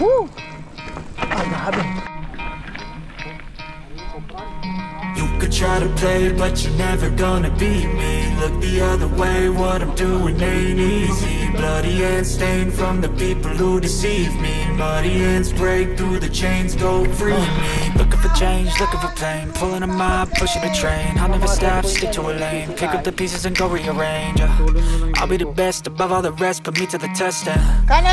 Woo! Ah, grabe. You could try to play, but you're never gonna beat me. Look the other way, what I'm doing ain't easy. Bloody hands stained from the people who deceive me. Muddy hands break through the chains, go free me. Looking for change, looking for pain, pulling a mob, pushing a train. I'll never stop, stick to a lane, pick up the pieces and go rearrange. I'll be the best above all the rest, put me to the test and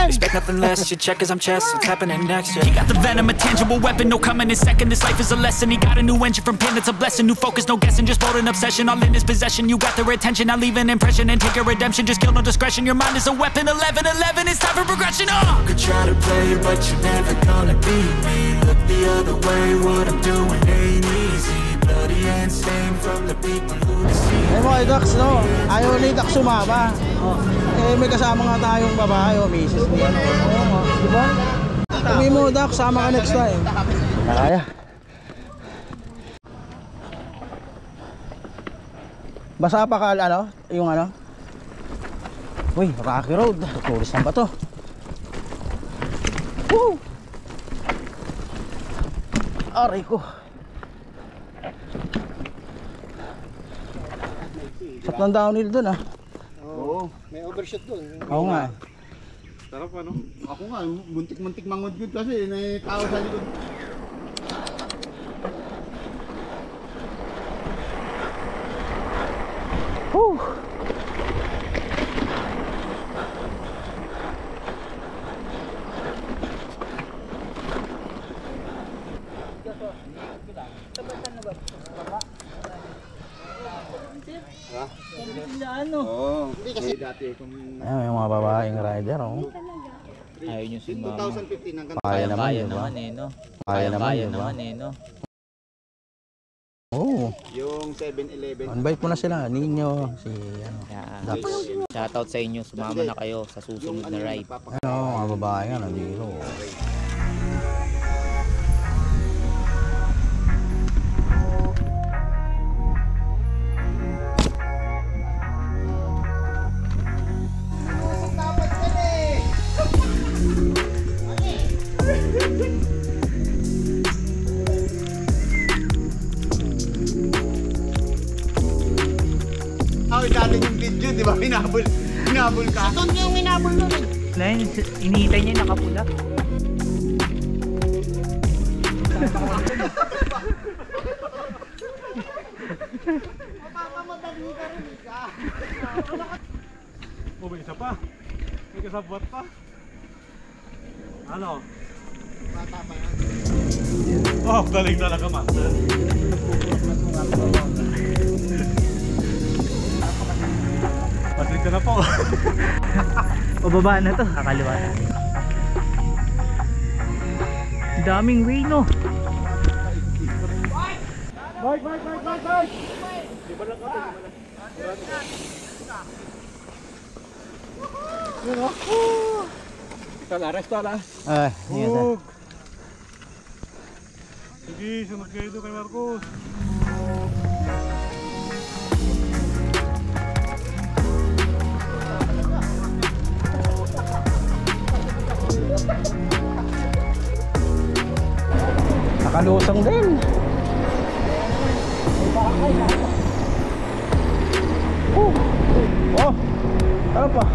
expect nothing less. You check as I'm chess, what's happening next? He got the venom, a tangible weapon, no coming in second. This life is a lesson. He got a new engine from pain, that's a blessing. New focus, no guessing, just bold and obsession. All in his possession, you got their attention. I'll leave an impression and take your redemption. Just kill, no discretion. Your mind is a weapon. 11-11, it's time for progression. You could try to play, but you're never gonna beat me. Look the other way, what I'm doing ain't easy. Bloody hands stained from the people who deceive. Eh mga Dax, no? Ayaw ni Dax sumama. Eh may kasama nga tayong babae o misis niya. Oo nga, diba? Sabi mo Dax, sama ka next time. Kaya. Basa pa ka ano? Yung ano? Uy, Rocky Road. Tourist na ba to? Woo! Aray ko. Sap ng downhill dun ah. Oo, may overshot dun. Oo nga. Sarap ano? Ako nga, muntik-muntik mangudgod kasi may tao sa likod. Woo! Oo. Hindi kasi dati kung Ayan, yung mga babaeng rider oh. Ayaw nyo si mama. 2015 hanggang Kaya naman, Kaya diba? naman eh, no? Kaya naman, diba? naman eh, no? Oo. yung 7-Eleven. Invite mo na sila, Nino, si ano, Dax. Shoutout sa inyo, sumama na kayo sa susunod na ride. Ano, mga babae nga nandito. Dati yung video, di ba? Hinabol ka. Ito yung hinabol nun eh. Line, inihintay niya yung nakapula. Mapapamadali ka rin ka. O may isa pa? May kasabwat pa? Ano? Bata pa yan. Oh, galing talaga master. Pasig ka na po. Pababa na to, kakaliwa na. Daming way no. Bike! Yun o. Talas. Ay, yan na. Sige, sunod kayo doon kay Marcos. Nakalusong din. Oh, ano pa?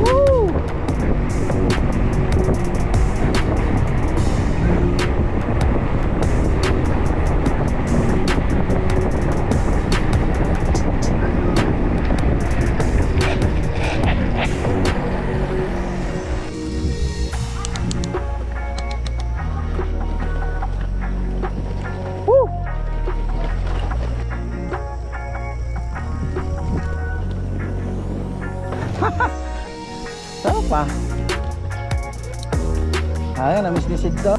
Woo! Saan pa? Ayan, na-miss ni Sid to.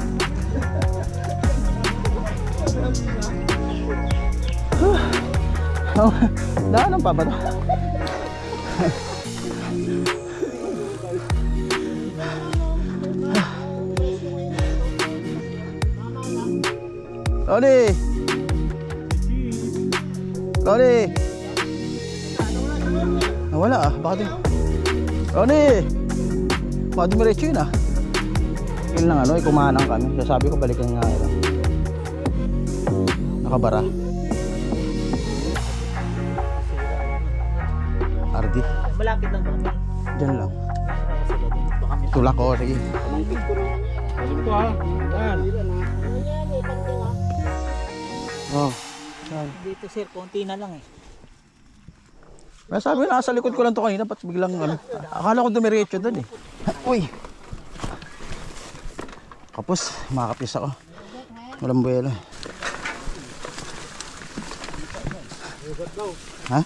Daanan pa ba to? Lodi! Nawala ah, bakit yun? Lodi! Baka dumiretso yun ah. Yun lang ano, kumanang kami. Kaya sabi ko balikan nga ito. Nakabara. Ardi. Malapit lang kami. Diyan lang. Tulak ko, sige. Ito ha. Yan. Oh. Dito sir, konti na lang eh. May sabi ko, nasa likod ko lang to kanina. Ba't biglang ano? Akala ko dumiretso doon eh. Uy! Kapos, makakapis ako. Walang buwelo. Ha?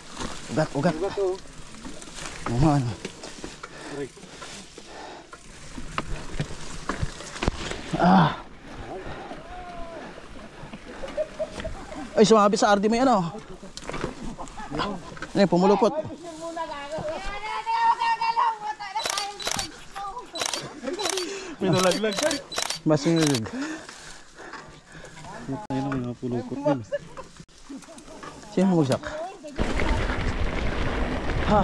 Ugat, ugat. Oo, ano. Ah! Ay, sumabi sa RD mo yan oh. Ano, pumulupot. Pinalaglag ka. Mas nilaglag. Ayun ang mga pulukot din. Sino bumagsak? Ha.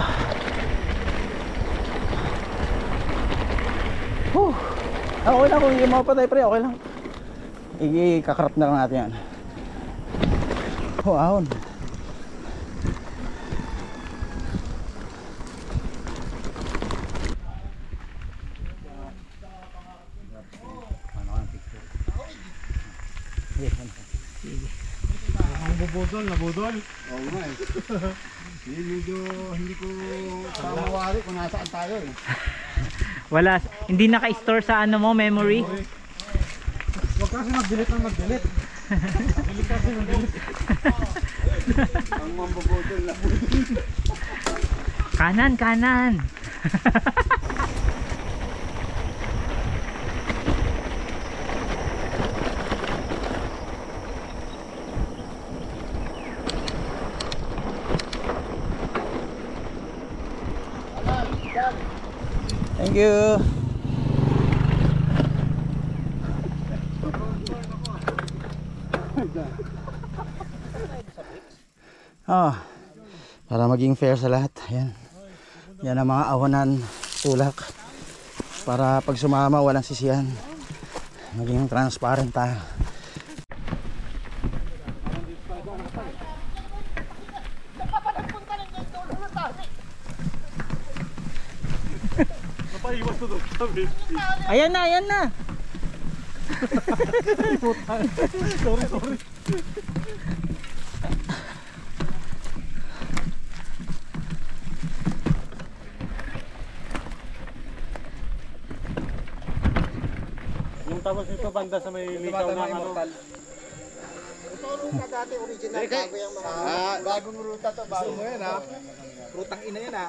Okay lang kung hindi mapatay pre, okay lang. Ikakarap na lang natin yan. Ahon. Ang bubudol, nabudol. Oo nga eh. Medyo hindi ko kamawari kung nasaan tayo eh. Wala, hindi naka-store sa ano mo, memory. Huwag kasi mag-delete ng mag-delete. Delete kasi mag-delete. Ang mambubudol na. Kanan, kanan. Thank you. Para maging fair sa lahat. Ayan. Yan ang mga awanan, tulak. Para pag sumama walang sisiyan. Maging transparent tayo. Napaiwas to doon. Sabi. Ayan na, ayan na. Sorry. Yung tapos nito banda sa may likaw na ano. Ito ruta dati original, bago yung mga bagong ruta to, bago mo yan ha. Rutang ina yan ha.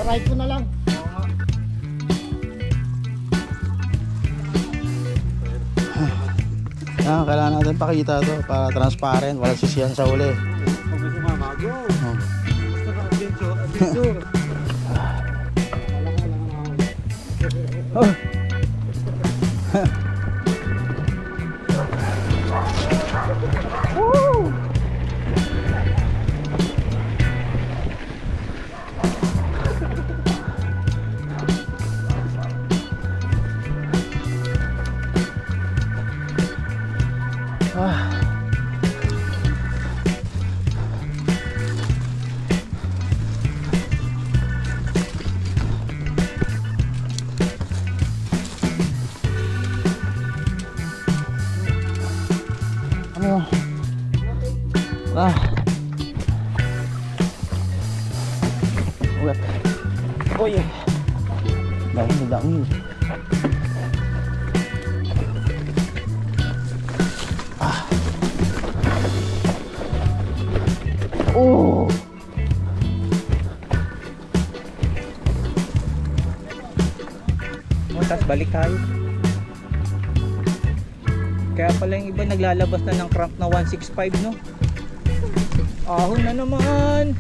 Ride ko na lang. Kailangan natin pakita to para transparent, walang sisiyan sa uli. Pag may sumama, go! Oh. Gusto ka adventure. Oh. Woo! Ugat. Oh yeah. Dami. Oh. Tapos balik tayo. Kaya pala yung iba naglalabas na ng crank na 165 no. Ahon na naman.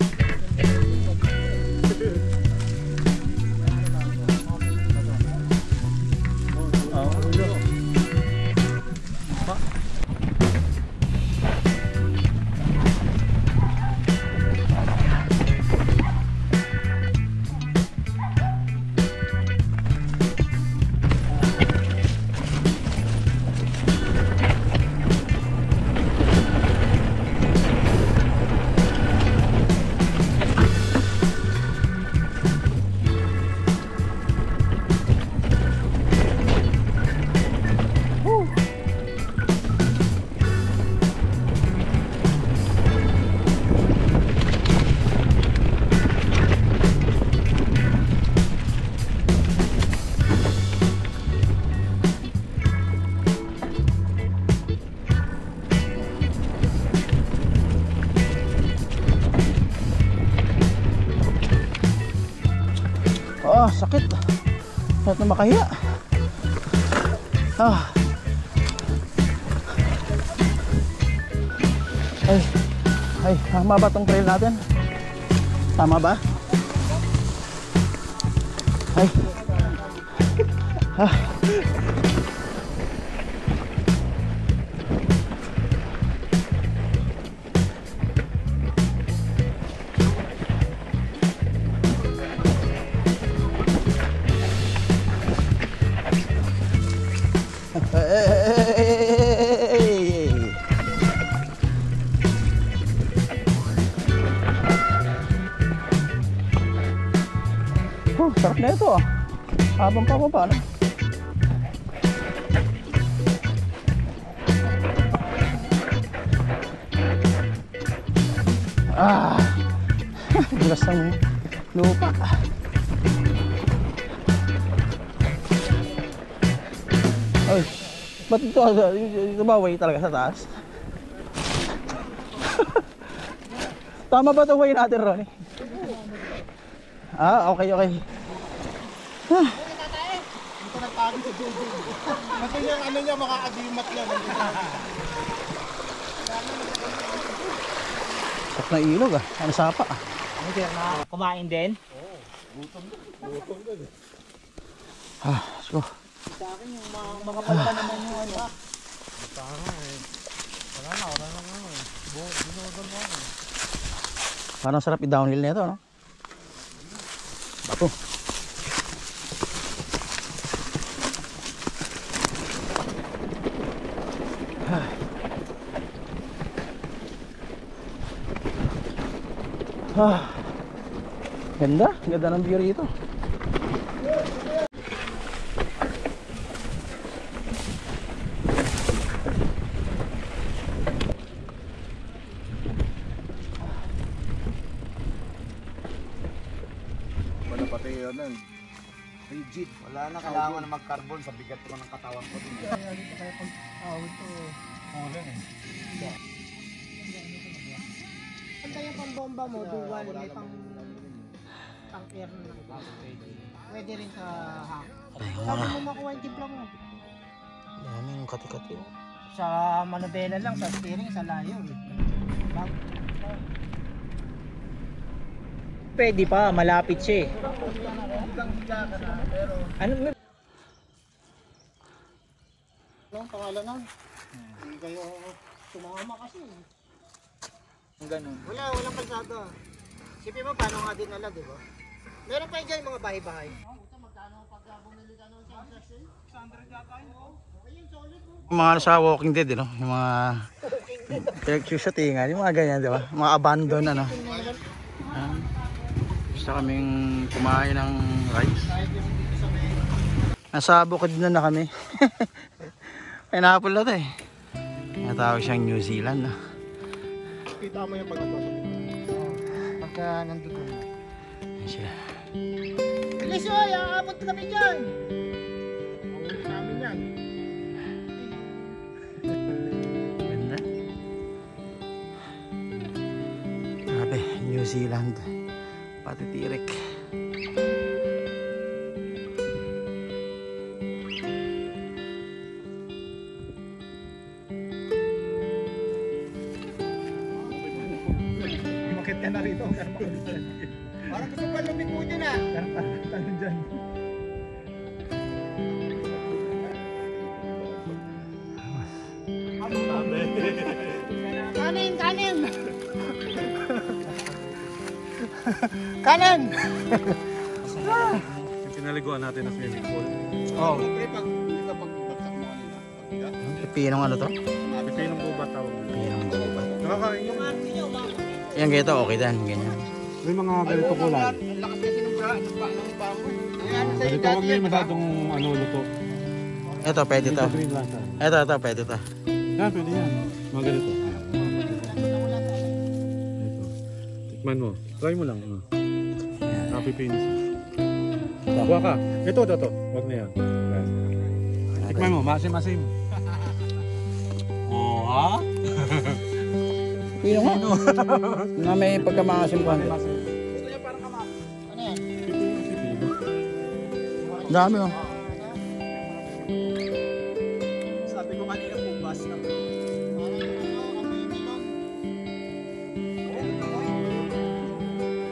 At na makahiya. Ay, tama ba tong trail natin? Tama ba? Ay. Sarap na ito. Habang pa pa no? Bilas ng lupa. Ay, ba't ito ba way talaga sa taas? Tama ba ito way natin, Ronnie? Okay. Ito nagpagod sa dugo. Kasi yung ano niya, makakadimat yan. Sak na ilog ano sapa Kumain din? Gutom din. Let's go. Sa akin yung makapal pa naman yung ano. Wala na. Parang sarap i-downhill nito, no? Bato. Ganda ng view rito. Wala pati yun. Rigid. Wala na kailangan na mag-carbon sa bigat ko ng katawan ko. Pantay yung pambomba mo, dual, may pang-air na lang. Pwede rin sa hang. Sabi mo makuha yung timpla mo. Daming kati-kati. Sa manubela lang, sa steering, sa layo. Pwede pa, malapit siya eh. Ano? Anong pangalan nun? Hindi kayo sumama kasi. Ang ganun. Walang kalsada. Sipin mo paano nga dinala, di ba? Meron pa dyan yung mga bahay-bahay. Yung mga sa Walking Dead, no? Yung mga pinag-shootingan, yung mga ganyan, di ba? Mga abandon, ano? Gusto kaming kumain ng rice. Nasa bukid na kami. Pineapple na ito eh. Natawag siyang New Zealand, no? Kita mo yung pagkakasok. Pagka nandun na. Yan sila. Bilis oy, aabot kami dyan! Ang namin yan. Ganda. Grabe, New Zealand. Pati tirik. Umakit ka na rito. Parang gusto pa lumiko dyan ah! Tanong dyan. Kanin! Kanin! Yung pinaliguan natin na swimming pool. Siyempre, pag pagbagsak mo kanina. Pipinong ano to? Pipinong gubat tawag na. Pipinong gubat. Nakakain yun. Yan ganito, okay dan. Ganyan. May mga ganito kulay. Ang lakas kasi ng bra, ng bangon. Ayan, sa Ganito wag may masyadong luto. Ito, pwede to. Ito green lasa. Ito, pwede to. Yan, pwede yan. Mga ganito. Ito. Tikman mo. Try mo lang. Happy penis. Kuha ka. Ito. Wag na yan. Yan. Tikman mo. Masim. Oh, ha? Pino nga. Na may pagkamasim ko. Ano yan? Dami oh. Sabi ko kanina bukas na.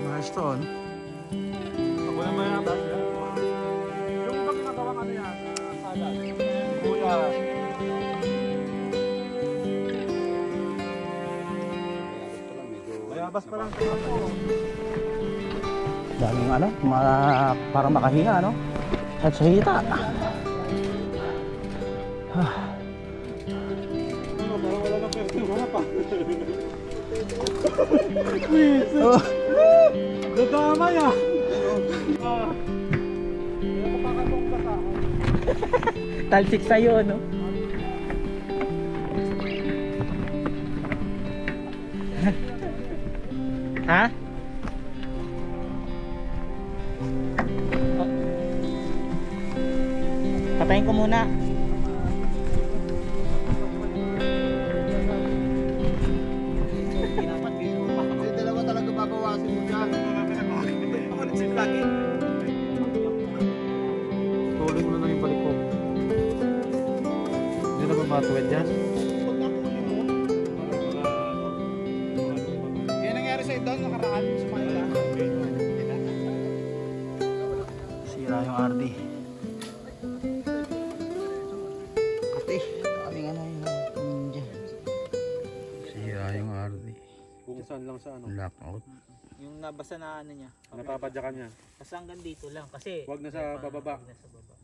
Nice to, ano? Ako naman yan. Yung iba ginagawang ano yan, salad. Kuya. Mayabas pa lang ito. Daming ano, para makahinga, ano? At sa hita. Parang wala na pwede. Wala pa. Oh. Nadamay ah. Talsik sa'yo, no? Ha? Oh. Patayin ko muna. Kasi dalawa talaga babawasin mo dyan. Ako nagsin lagi. Tuloy mo na yung balik ko. Hindi na ba matuwid yan? Yan nangyari sa'yo doon, nakaraan sa Manila. Sira yung RD. Ate, kaming ano yung ninja. Sira yung RD. Buksan lang sa ano. Blackout. Yung nabasa na ano niya. Napapadyakan yan. Kasi hanggang dito lang. Kasi Huwag na sa bababa. Huwag na sa baba.